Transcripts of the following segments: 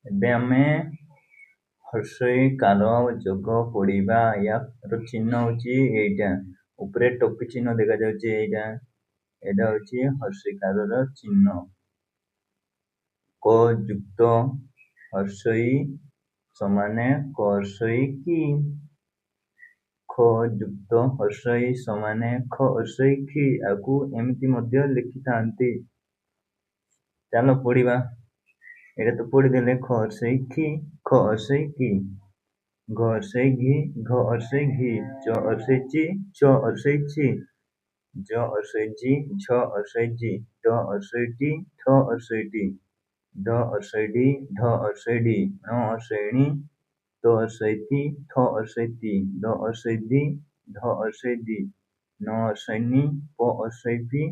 ଏବେ ଆମେ ହର୍ଷଇ କାର ଯୋଗ ପଢିବା। ୟାର ଚିହ୍ନ ହଉଛି ଏଇଟା, ଉପରେ ଟୋପି ଚିହ୍ନ ଦେଖାଯାଉଛି ଏଇଟା ହଉଛି ହର୍ଷଇ କାରର ଚିହ୍ନ। କ ଯୁକ୍ତ ହର୍ଷଇ ସମାନେ କ ହର୍ଷଇ କି। ଖ ଯୁକ୍ତ ହର୍ଷଇ ସମାନେ ଖ ହର୍ଷଇ କି। ଆକୁ ଏମିତି ମଧ୍ୟ ଲେଖିଥାନ୍ତି। ଚାଲ ପଢିବା। এটা তো পড়িদেলে খ হর্ষই খি, খ হর্ষই কি, ঘ হর্ষই ঘি, ঘ হর্ষই ঘি, চ হর্ষই চি, চ হর্ষই চি, জ হর্ষই জি, ঝ হর্ষই জি, ট হর্ষই টি, ঠ হর্ষই টি, ড হর্ষই ডি, ঢ হর্ষই ডি, ণ হর্ষই ণি, ত হর্ষই তি, থ হর্ষই তি, দ হর্ষই দি, ধ হর্ষই দি, ন হর্ষই নি, প হর্ষই পি,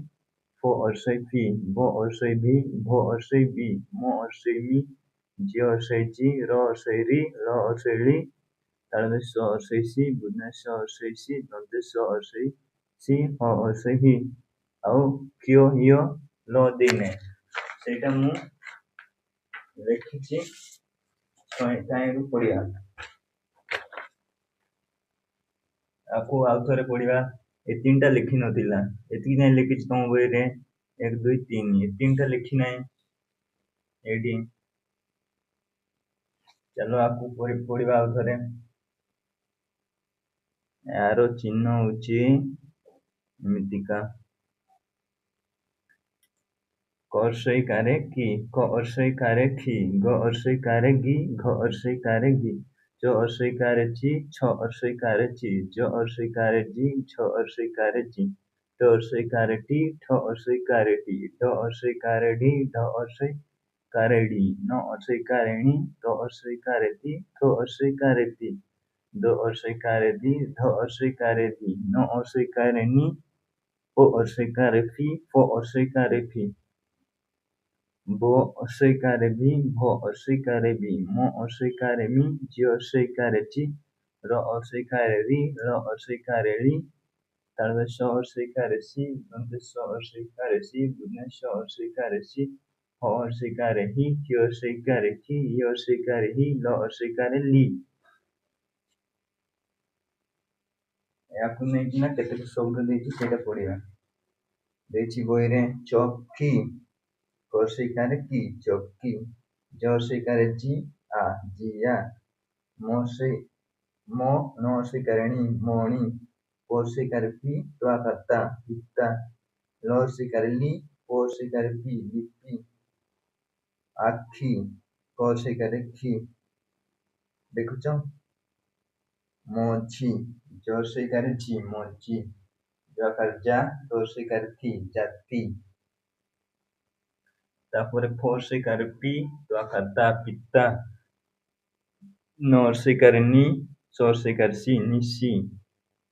ফ হর্ষই ফি, ব হর্ষই ভি, ভ হর্ষই বি, ম হর্ষই মি, জি হর্ষই জি, র হর্ষই রি, ল হর্ষই লি, তালবে স হর্ষই সি, বুধনে স হর্ষই সি, দন্তে স হর্ষই সি, হ হর্ଷଇ ହି। ଆଉ କ୍ୟ ୟ ଲ ଦେଇନେ ସେଇଟା ମୁଁ ଲେଖିଛି। ତାହିଁରୁ ପଢିବା। ଆକୁ ଆଉ ଥରେ ପଢିବା। ଏ ତିନିଟା ଲେଖି ନଥିଲା, ଏତିକି ଯାଇ ଲେଖିଛି ତମ ବହିରେ 1 2 3। ଏ ତିନିଟା ଲେଖି ନାହିଁ ଏଇଠି। ଚାଲ ଆକୁ ପଢିବା ଆଉ ଥରେ। ଏହାର ଚିହ୍ନ ହଉଛି ଏମିତିକା। क हर्षई कारे की, क हर्षई कारे खी, ग हर्षई कारे गी, घ हर्षई कारे घी, च हर्षई कारे ची, छ हर्षई कारे ची, ज हर्षई कारे जी, छ हर्षई कारे जी, ट हर्षई कारे टी, ठ हर्षई कारे टी, ड हर्षई कारे डी, ढ हर्षई कारे डी, न हर्षई कारे णी, त हर्षई कारे ती, थ हर्षई कारे ती, द हर्षई कारे दी, ध हर्षई कारे दी, न हर्षई कारे नी, प हर्षई कारे फी, फ हर्षई कारे फी, ब हर्षई कारे भी, भ हर्षई कारे भी, म हर्षई कारे मी, जी हर्षई कारे ची, र हर्षई कारे री, र हर्षई कारे ली, तालबे स हर्षई कारे सी, दंते स हर्षई कारे सी, बुधने स हर्षई कारे सी, ह हर्षई कारे ही, कि हर्षई कारे की, य हर्षई कारे ही, ल हर्षई कारे ली। याकु नेकिना केतेक शब्द देछि सेटा पढिबा। देछि बहिरे चौकी, क हर्षई कारे की, चौकी, ज हर्षई कारे जी, आ जिया, म न हर्षई कारे णी, मणि, प हर्षई कारे पी, त्वा करता पिता, ल हर्षई कारे ली, प हर्षई कारे पी, लिपि, आखी, क हर्षई कारे खी। देखुछ मझी, ज हर्षई कारे जी, मझी, ज कारे जा, त हर्षई कारे थी, जाती, तापर फ हर्षई कारे पी, त्वा करता पिता, न हर्षई कारे नी, स हर्षई कारे सी, निसी,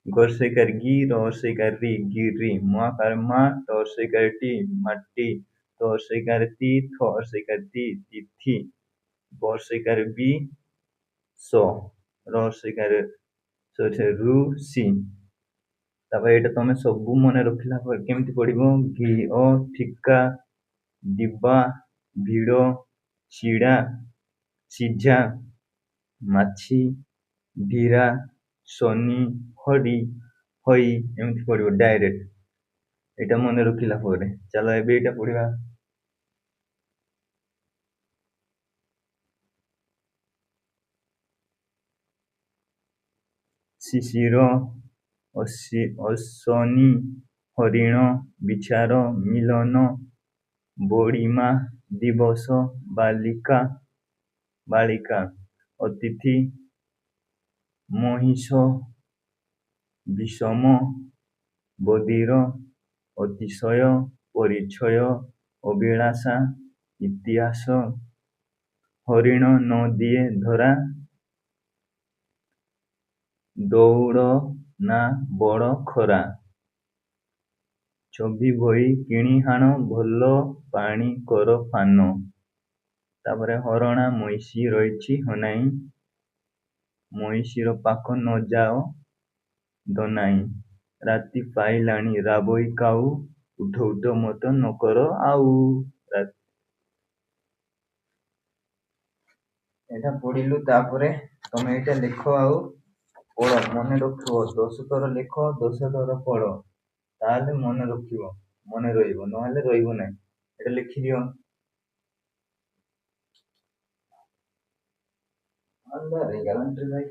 ग हर्षई कारे गी, र हर्षई कारे री, गिरी, म कारे मा, त हर्षई कारे टी, माटी, त हर्षई कारे ती, थ हर्षई कारे ती, तिथि, ब हर्षई कारे बी, स, र हर्षई कारे रु, सी। तापर एटा तमे सबु मने रखिला पर केमति पडिबो। घी ओ ठिका, डिब्बा, भिड़, चिड़ा, सिझा, माछी, भीरा, शनि, हडी, हई एमती पड़ो डायरेक्ट। एटा मन रखिला पर चलो एबे एटा पढ़िबा। शिशिर, अश्वनी, हरिण, विचार, मिलन, बोड़ीमा, दिवस, बालिका, बालिका, अतिथि, महिष, विषम, बधिर, अतिशय, परिचय, अभिलाषा, इतिहास, हरिण न दिए धरा, दौड़ ना बड़ खरा, छवि बही किणी हाण, भल पानी कर फान, तापरे हरणा मईसी रहीछि हनाई, मईसीर पाख न जाओ दनाई, राति पाइलाणी राबई काऊ, उठ उठ मत न कर आऊ। ଏଇଟା ପଢିଲୁ ତାପରେ ତମେ ଏଇଟା ଲେଖ ଆଉ ପଢ ମନେ ରଖିବ 10 ଥର ଲେଖ 10 ଥର ପଢ ତାହେଲେ ମନେ ରଖିବ ମନେ ରହିବ ନହେଲେ ରହିବ ନାହିଁ ଏଇଟା ଲେଖିଦିଅ। अंदर है गैलेंट्री भाई।